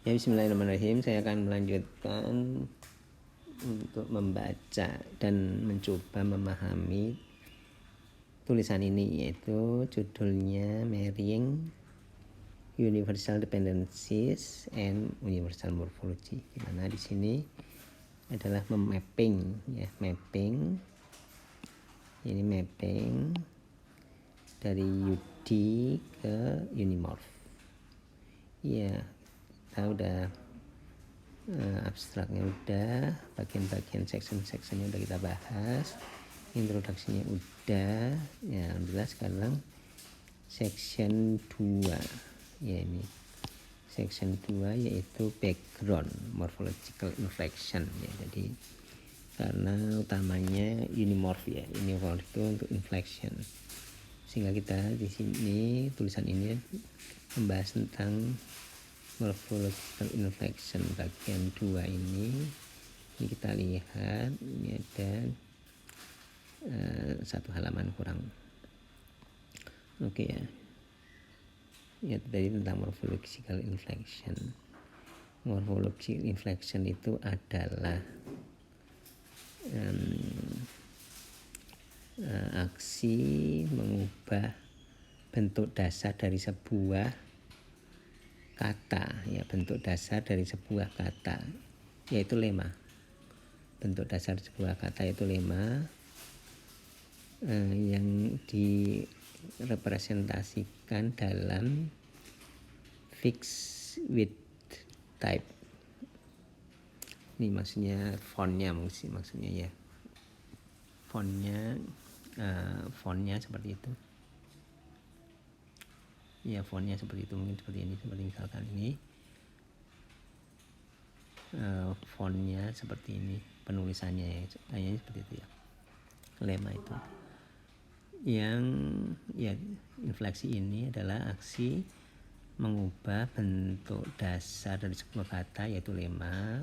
Ya, bismillahirrahmanirrahim. Saya akan melanjutkan untuk membaca dan mencoba memahami tulisan ini, yaitu judulnya Marrying Universal Dependencies and Universal Morphology. Dimana di sini adalah memapping, ya, mapping. Ini mapping dari UD ke Unimorph. Ya, kita udah abstraknya udah, bagian-bagian section-sectionnya udah kita bahas, introduksinya udah. Ya, alhamdulillah sekarang section 2. Ya, ini section 2 yaitu background morphological inflection, ya. Jadi karena utamanya unimorph, ya, unimorph itu untuk inflection, sehingga kita di sini tulisan ini membahas tentang morphological inflection bagian 2 ini kita lihat ini ada satu halaman kurang. Oke, ya tadi tentang morphological inflection. Morphological inflection itu adalah aksi mengubah bentuk dasar dari sebuah kata, ya, bentuk dasar dari sebuah kata yaitu lema. Bentuk dasar sebuah kata yaitu lema yang direpresentasikan dalam fixed width type. Ini maksudnya fontnya, maksudnya ya, fontnya seperti itu. Ya, fontnya seperti itu, mungkin seperti ini, seperti misalkan ini fontnya seperti ini, penulisannya kayaknya seperti itu, ya, lema itu. Yang, ya, infleksi ini adalah aksi mengubah bentuk dasar dari sebuah kata yaitu lema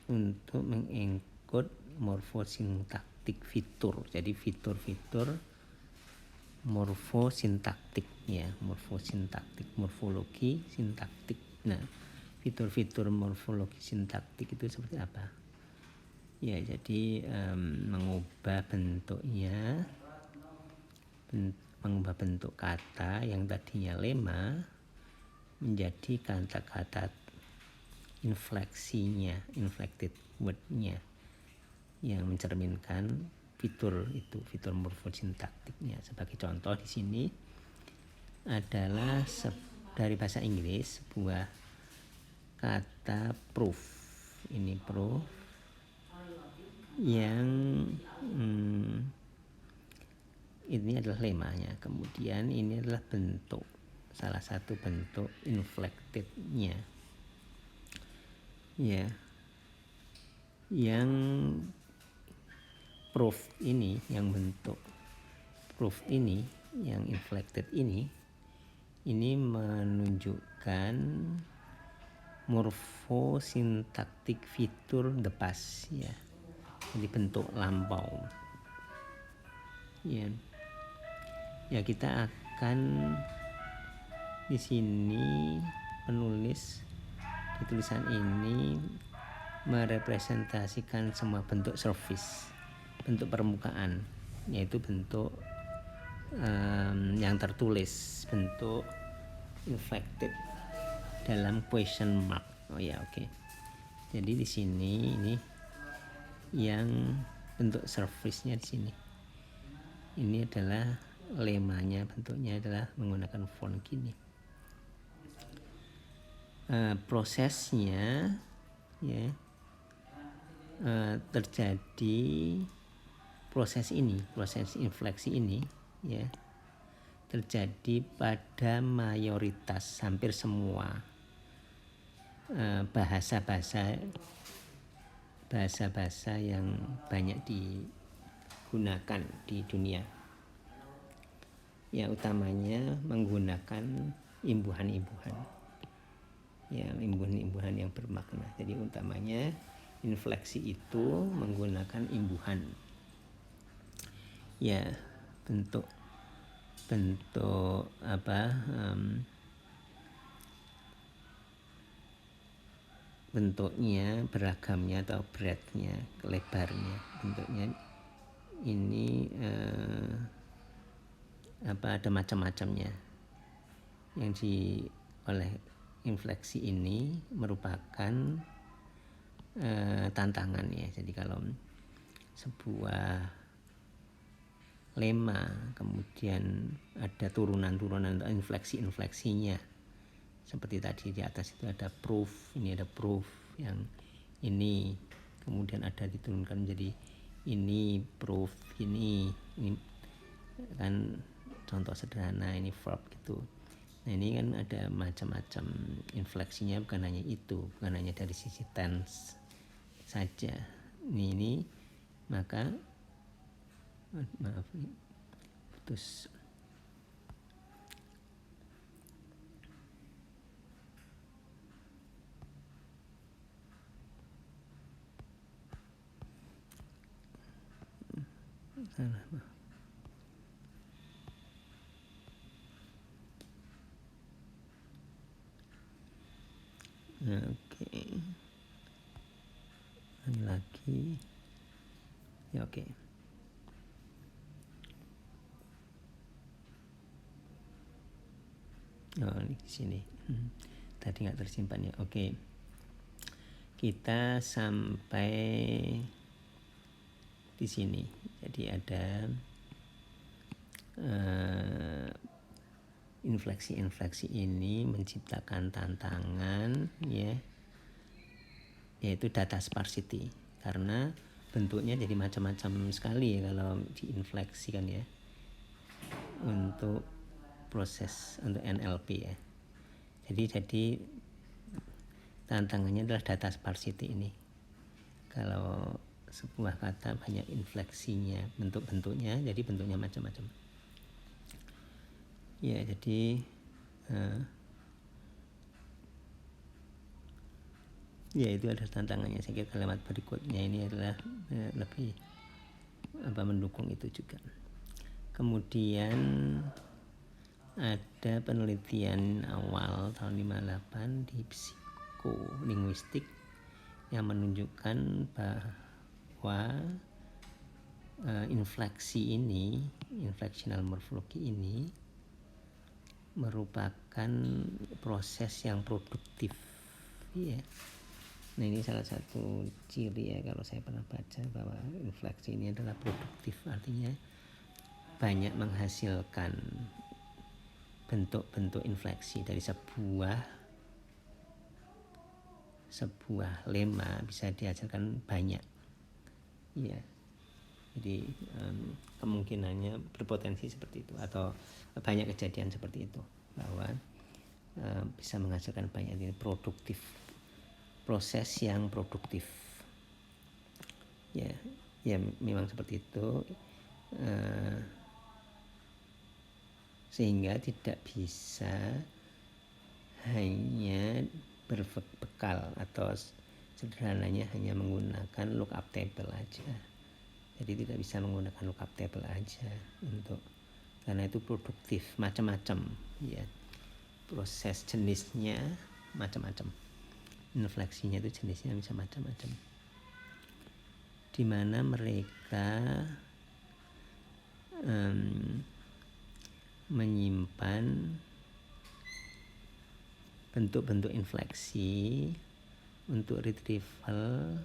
untuk mengengkod morfosintaktik fitur. Jadi fitur-fitur morfosintaktik, ya, morfosintaktik, morfologi sintaktik. Nah, fitur-fitur morfologi sintaktik itu seperti apa? Ya, jadi mengubah bentuknya, mengubah bentuk kata yang tadinya lema menjadi kata-kata infleksinya, inflected wordnya, yang mencerminkan fitur itu, fitur morfosintaktiknya. Sebagai contoh di sini adalah dari bahasa Inggris sebuah kata proof. Ini proof yang ini adalah lemanya. Kemudian ini adalah bentuk, salah satu bentuk inflectednya, ya, yang proof ini, yang bentuk proof ini, yang inflected ini menunjukkan morfosintaktik fitur the past, ya, jadi bentuk lampau, ya. Ya, kita akan di sini penulis di tulisan ini merepresentasikan semua bentuk surface, bentuk permukaan, yaitu bentuk yang tertulis, bentuk inflected dalam question mark. Oh ya, oke. Jadi di sini ini yang bentuk surface-nya di sini. Ini adalah lemanya, bentuknya adalah menggunakan font gini. Prosesnya, ya, terjadi proses infleksi ini, ya, terjadi pada mayoritas, hampir semua bahasa-bahasa yang banyak digunakan di dunia, ya, utamanya menggunakan imbuhan-imbuhan, ya, imbuhan-imbuhan yang bermakna. Jadi utamanya infleksi itu menggunakan imbuhan, ya, bentuk bentuk bentuknya, beragamnya atau breadth-nya, lebarnya, bentuknya ini ada macam-macamnya. Yang oleh infleksi ini merupakan tantangan ya. Jadi kalau sebuah lema kemudian ada turunan-turunan atau infleksi-infleksinya, seperti tadi di atas itu ada proof, ini ada proof, yang ini kemudian ada diturunkan menjadi ini proof, ini kan contoh sederhana, ini verb gitu. Nah ini kan ada macam-macam infleksinya, bukan hanya itu, bukan hanya dari sisi tense saja. Ini maka maaf putus. Oke. Ini lagi. Ya oke. Oh ini di sini. Tadi nggak tersimpan ya. Oke. Kita sampai di sini. Jadi ada infleksi-infleksi ini menciptakan tantangan ya, yaitu data sparsity, karena bentuknya jadi macam-macam sekali ya kalau diinfleksikan ya, untuk proses untuk NLP ya. Jadi tantangannya adalah data sparsity ini. Kalau sebuah kata banyak infleksinya, bentuk-bentuknya, jadi bentuknya macam-macam. Ya, jadi ya itu adalah tantangannya. Saya kira kalimat berikutnya ini adalah lebih mendukung itu juga. Kemudian ada penelitian awal tahun 58 di psikolinguistik yang menunjukkan bahwa infleksi ini, inflectional morphology ini merupakan proses yang produktif ya. Nah ini salah satu ciri ya, kalau saya pernah baca bahwa infleksi ini adalah produktif, artinya banyak menghasilkan bentuk-bentuk infleksi dari sebuah lema bisa dihasilkan banyak ya. Jadi kemungkinannya berpotensi seperti itu, atau banyak kejadian seperti itu, bahwa bisa menghasilkan banyak, ini produktif, proses yang produktif ya. Ya memang seperti itu, sehingga tidak bisa hanya berbekal atau sederhananya hanya menggunakan lookup table aja. Jadi tidak bisa menggunakan lookup table aja karena itu produktif, macam-macam ya, proses jenisnya macam-macam, infleksinya itu jenisnya bisa macam-macam, di mana mereka menyimpan bentuk-bentuk infleksi untuk retrieval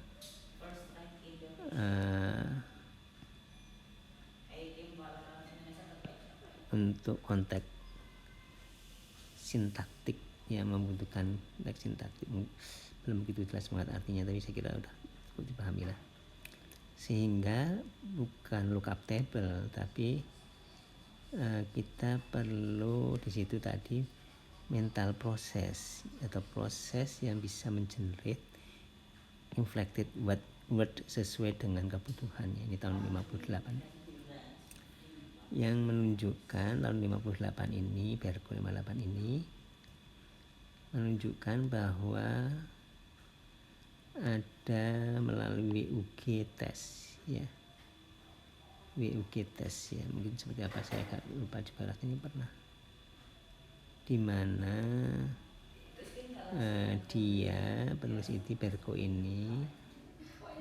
untuk konteks sintaktik yang membutuhkan konteks sintaktik. Belum begitu jelas banget artinya, tapi saya kira udah cukup dipahami lah. Sehingga bukan lookup table, tapi kita perlu di situ tadi mental proses atau proses yang bisa mengenerate inflected word sesuai dengan kebutuhannya. Ini tahun 58 yang menunjukkan, tahun 58 ini, Berko 58 ini menunjukkan bahwa ada melalui UG test ya, WUG test ya, mungkin seperti apa saya agak lupa juga, ini pernah dimana dia penulis Berko ini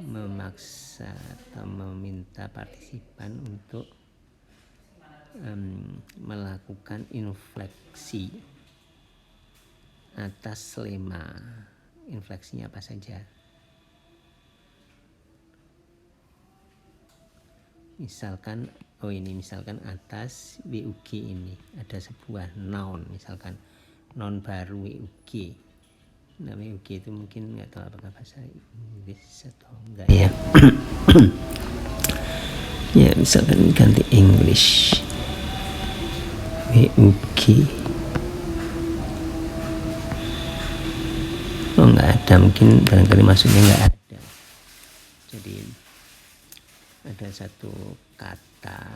memaksa atau meminta partisipan untuk melakukan infleksi atas lema. Infleksinya apa saja? Misalkan atas WUG ini ada sebuah noun, misalkan noun baru WUG. Nah, WUG itu mungkin nggak tahu apakah bahasa Inggris atau enggak ya. Ya, misalkan ganti English. WUG. Oh, nggak ada, mungkin barangkali maksudnya nggak ada. Jadi ada satu kata,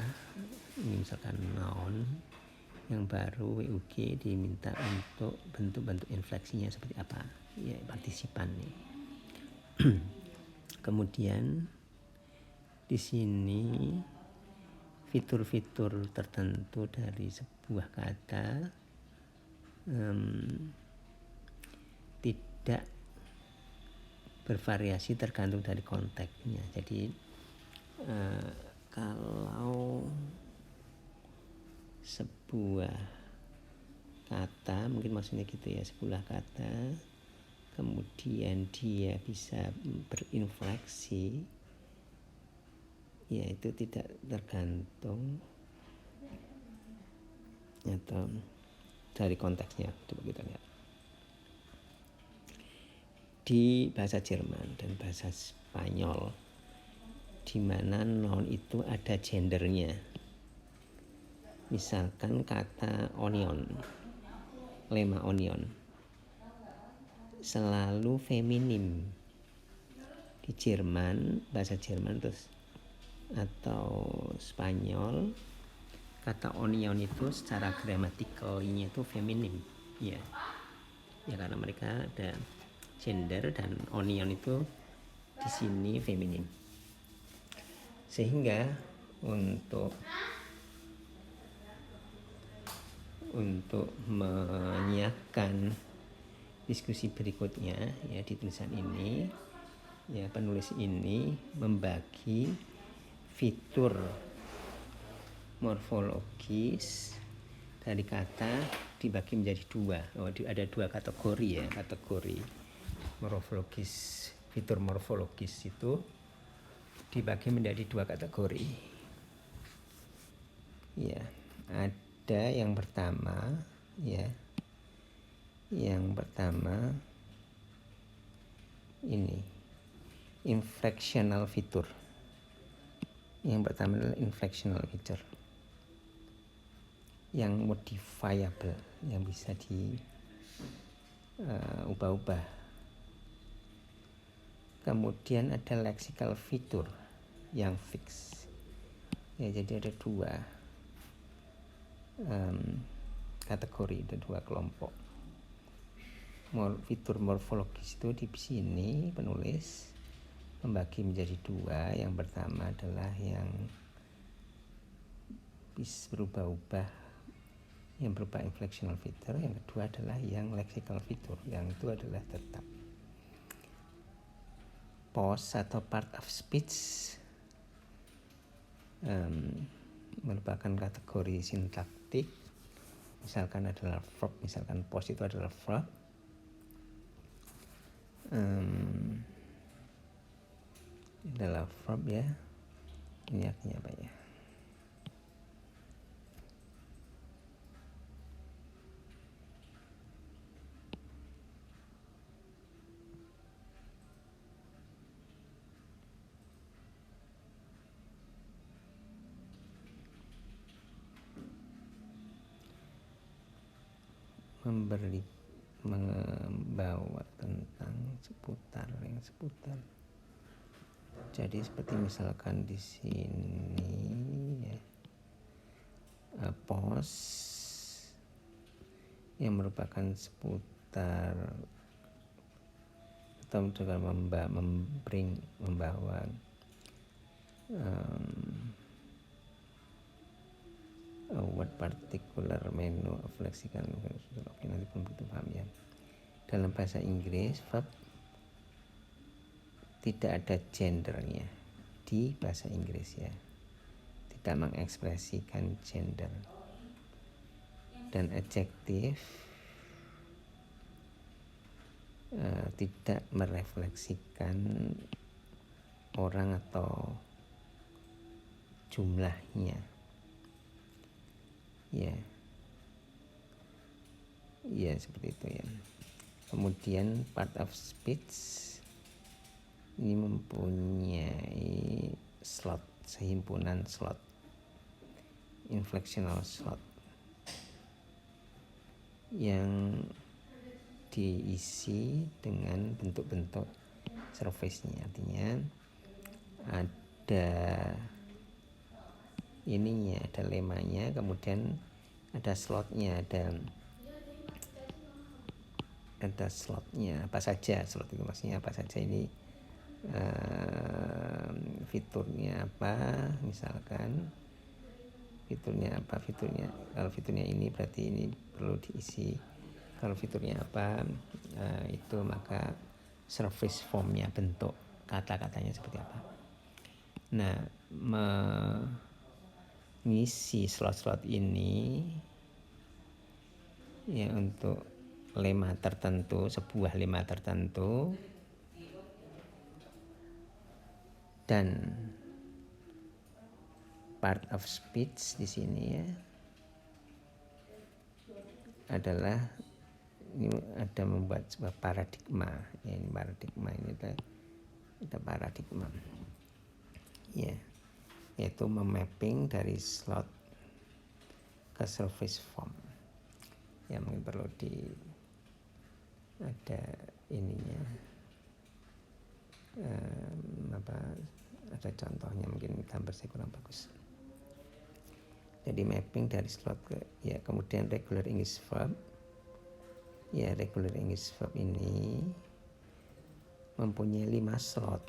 ini misalkan noun yang baru, WUG diminta untuk bentuk-bentuk infleksinya seperti apa ya, partisipan nih. Kemudian di sini fitur-fitur tertentu dari sebuah kata tidak bervariasi tergantung dari konteksnya. Jadi kalau sebuah kata, mungkin maksudnya gitu ya, sebuah kata kemudian dia bisa berinfleksi, ya itu tidak tergantung atau dari konteksnya. Coba kita lihat di bahasa Jerman dan bahasa Spanyol, di mana noun itu ada gendernya. Misalkan kata onion, lema onion selalu feminim di Jerman, bahasa Jerman terus atau Spanyol, kata onion itu secara gramatikalnya itu feminim ya. Ya karena mereka ada gender dan onion itu di sini feminim. Sehingga untuk menyiapkan diskusi berikutnya ya di tulisan ini ya, penulis ini membagi fitur morfologis dari kata dibagi menjadi dua. Ada dua kategori ya, kategori morfologis. Fitur morfologis itu dibagi menjadi dua kategori ya. Ada yang pertama ya, yang pertama ini inflectional feature. Yang pertama adalah inflectional feature yang modifiable, yang bisa diubah-ubah. Kemudian ada lexical feature yang fix ya. Jadi ada dua kategori, ada dua kelompok. Fitur morfologis itu di sini penulis membagi menjadi dua. Yang pertama adalah yang bisa berubah-ubah, yang berupa inflectional feature. Yang kedua adalah yang lexical feature, yang itu adalah tetap. Pause atau part of speech merupakan kategori sintaktik. Misalkan adalah verb, misalkan pause itu adalah verb. Adalah verb ya. Ini artinya apa ya? Membawa tentang seputar. Jadi seperti misalkan di sini ya, pause yang merupakan seputar atau juga membawa what particular menu of lexical. Oke, nanti pun begitu paham ya. Dalam bahasa Inggris verb tidak ada gendernya di bahasa Inggris ya, tidak mengekspresikan gender. Dan adjektif tidak merefleksikan orang atau jumlahnya ya, ya seperti itu ya. Kemudian part of speech ini mempunyai slot, sehimpunan slot, inflectional slot yang diisi dengan bentuk-bentuk surface-nya. Artinya ada ininya, ada lemanya, kemudian ada slotnya, ada slotnya apa saja. Slot itu maksudnya apa saja, ini fiturnya apa, misalkan fiturnya apa, kalau fiturnya ini berarti ini perlu diisi, kalau fiturnya apa itu maka surface formnya, bentuk kata-katanya seperti apa. Nah, mengisi slot-slot ini ya untuk lema tertentu, sebuah lema tertentu, dan part of speech di sini ya adalah ini ada membuat sebuah paradigma ya, ini paradigma, ini ada paradigma ya, yaitu memapping dari slot ke surface form ya. Mungkin perlu ada ininya ada contohnya, mungkin gambar saya kurang bagus. Jadi mapping dari slot ke ya. Kemudian regular English verb ya, regular English verb ini mempunyai 5 slot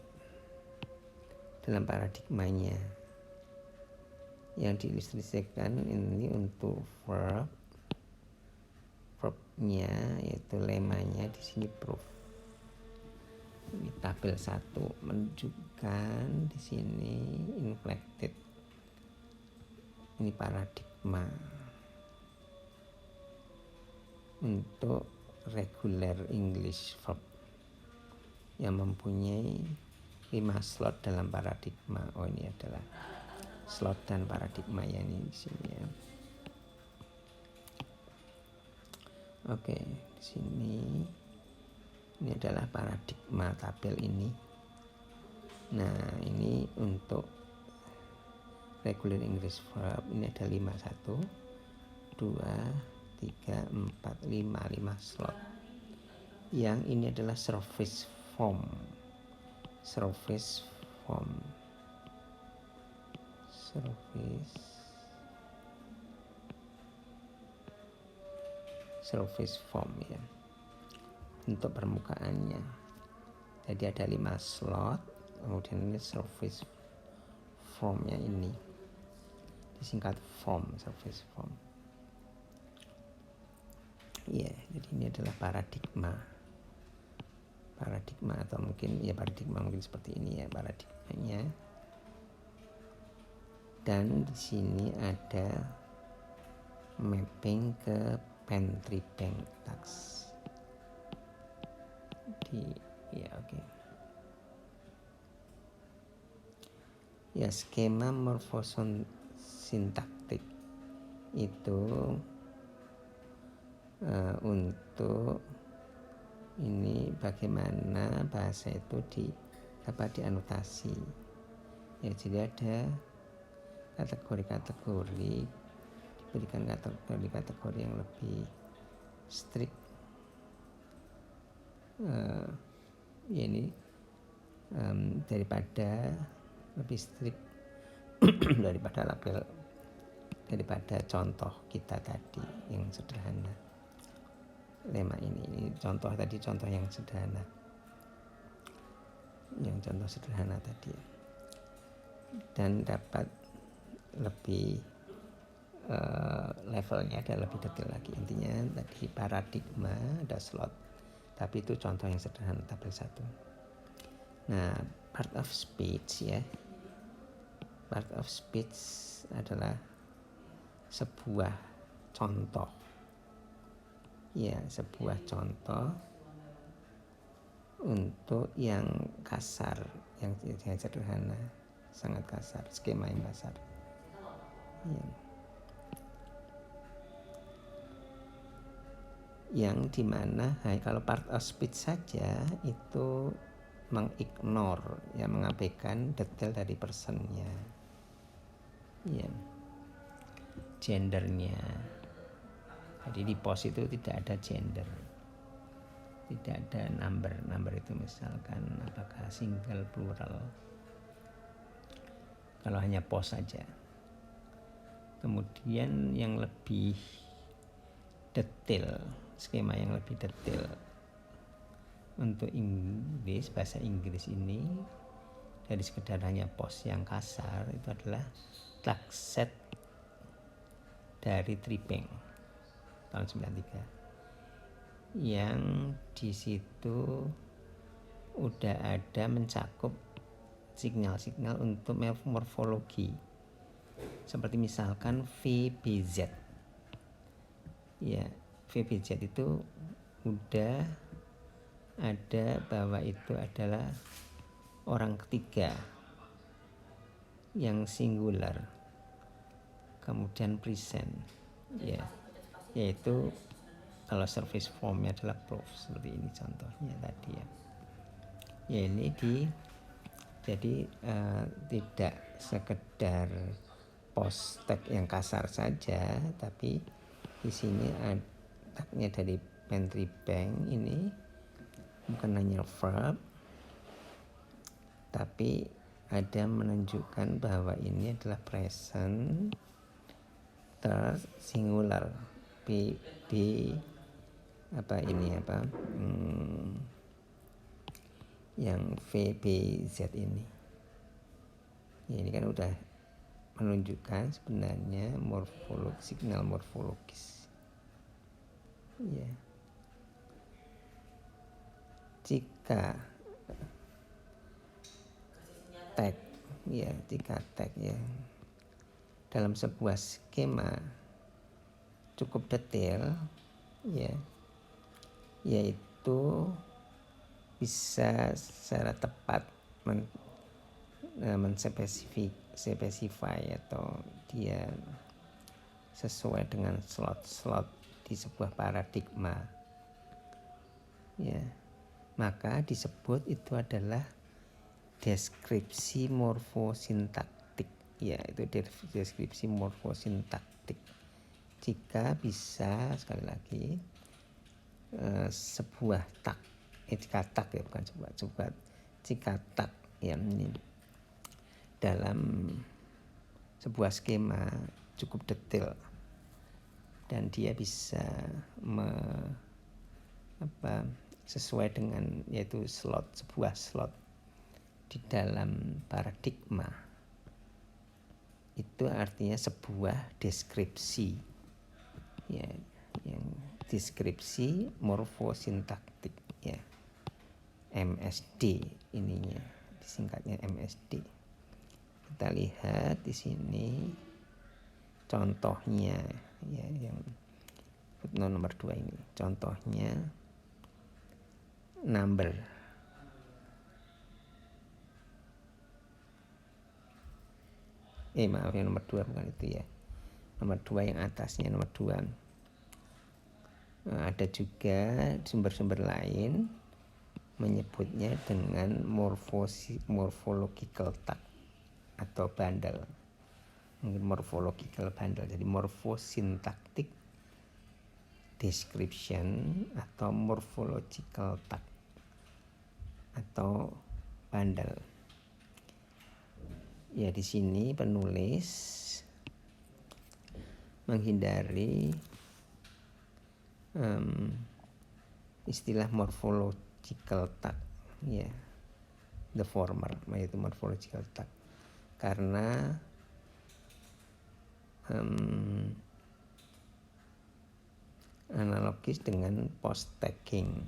dalam paradigmanya yang diilustrasikan ini untuk verbnya, yaitu lemanya di sini proof. Ini tabel 1 menunjukkan di sini inflected, ini paradigma untuk regular English verb yang mempunyai 5 slot dalam paradigma. Oh, ini adalah slot dan paradigma yang ini di sini ya. Oke, di sini ini adalah paradigma tabel ini. Nah, ini untuk regular English verb ini ada 5, 1, 2, 3, 4, 5 slot. Yang ini adalah surface form. Surface form ya, untuk permukaannya. Jadi ada 5 slot, kemudian ini surface formnya, ini disingkat form, surface form ya. Jadi ini adalah paradigma atau mungkin ya paradigma mungkin seperti ini ya paradigmanya. Dan di sini ada mapping ke pantry bank tax ya. Oke. Ya, skema morfosintaktik itu untuk ini bagaimana bahasa itu dapat dianotasi ya. Jadi ada kategori-kategori, diberikan kategori-kategori yang lebih strict ya, ini daripada lebih strict daripada label, daripada contoh kita tadi yang sederhana. Lema ini contoh tadi, contoh yang sederhana, tadi, dan dapat lebih levelnya ada lebih detail lagi. Intinya tadi paradigma ada slot, tapi itu contoh yang sederhana tabel 1. Nah, part of speech ya, part of speech adalah sebuah contoh ya, sebuah contoh untuk yang kasar, yang sederhana, sangat kasar, skema yang kasar ya. Yang dimana kalau part of speech saja itu mengignore ya, mengabaikan detail dari personnya ya, gendernya. Jadi di pos itu tidak ada gender, tidak ada number itu misalkan apakah single plural, kalau hanya pos saja. Kemudian yang lebih detail, skema yang lebih detail untuk Inggris, bahasa Inggris ini dari sekedar hanya pos yang kasar itu adalah clock set dari Tribank tahun 93 yang di situ udah ada mencakup signal-signal untuk morfologi seperti misalkan VBZ ya. VBZ itu udah ada bahwa itu adalah orang ketiga yang singular, kemudian present ya, yaitu kalau service formnya adalah proof, seperti ini contohnya tadi ya. Ya ini jadi tidak sekedar post tag yang kasar saja, tapi di sini tagnya dari Pentry Bank ini bukan hanya verb, tapi ada menunjukkan bahwa ini adalah present third singular yang VBZ ini ya, ini kan udah menunjukkan sebenarnya signal morfologis ya. Jika tag ya dalam sebuah skema cukup detail ya, yaitu bisa secara tepat menspesify atau dia sesuai dengan slot-slot di sebuah paradigma ya, maka disebut itu adalah deskripsi morfosintaktik ya, itu deskripsi morfosintaktik. Jika bisa, sekali lagi, sebuah tag, jika tag ya, bukan jika tag ya, ini dalam sebuah skema cukup detail dan dia bisa sesuai dengan yaitu sebuah slot di dalam paradigma, itu artinya sebuah deskripsi ya, yang deskripsi morfosintaktik ya, MSD ininya, disingkatnya MSD. Kita lihat di sini contohnya ya, yang footnote nomor 2 ini contohnya number maaf, yang nomor 2 bukan itu ya, nomor 2 yang atasnya, nomor 2. Ada juga sumber-sumber lain menyebutnya dengan morphological tag atau bundle, mungkin morphological bundle, jadi morfosintaktik description atau morphological tag atau bundle. Ya, di sini penulis menghindari istilah morphological tag ya, the former, yaitu morphological tag, karena morfologis dengan post tagging.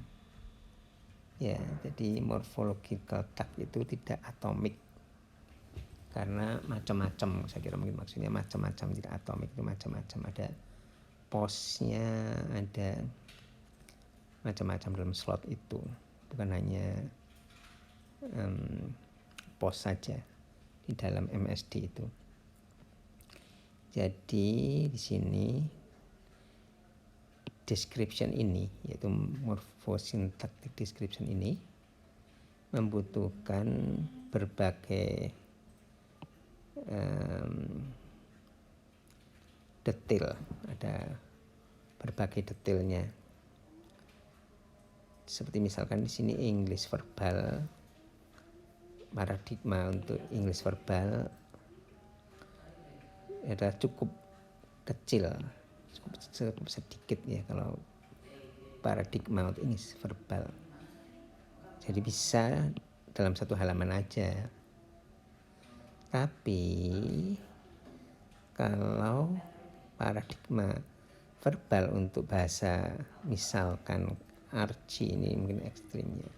Ya, jadi morphological tag itu tidak atomik karena macam-macam, saya kira mungkin maksudnya macam-macam, tidak atomik itu macam-macam, ada postnya, ada macam-macam dalam slot itu, bukan hanya post saja di dalam MSD itu. Jadi di sini description ini, yaitu morphosyntactic description ini membutuhkan berbagai detail, ada berbagai detailnya. Seperti misalkan di sini English verbal, paradigma untuk English verbal ada cukup kecil, cukup sedikit ya kalau paradigma untuk English verbal. Jadi bisa dalam satu halaman aja. Tapi kalau paradigma verbal untuk bahasa misalkan Archie, ini mungkin ekstrimnya,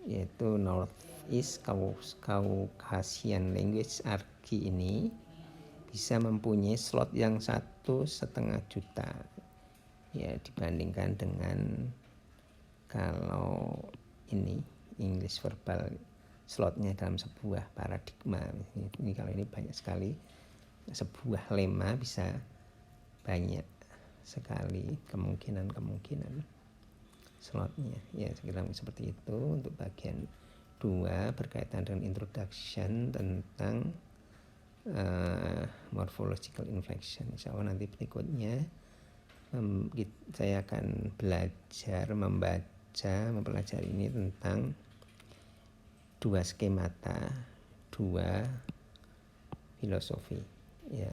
yaitu Northeast Caucasian Language Archie ini bisa mempunyai slot yang 1,5 juta ya, dibandingkan dengan kalau ini English verbal slotnya dalam sebuah paradigma. Ini kalau ini banyak sekali, sebuah lema bisa banyak sekali kemungkinan slotnya. Ya, sekira seperti itu untuk bagian 2 berkaitan dengan introduction tentang morphological inflection. Insya Allah nanti berikutnya saya akan mempelajari ini tentang 2 skemata, 2 filosofi.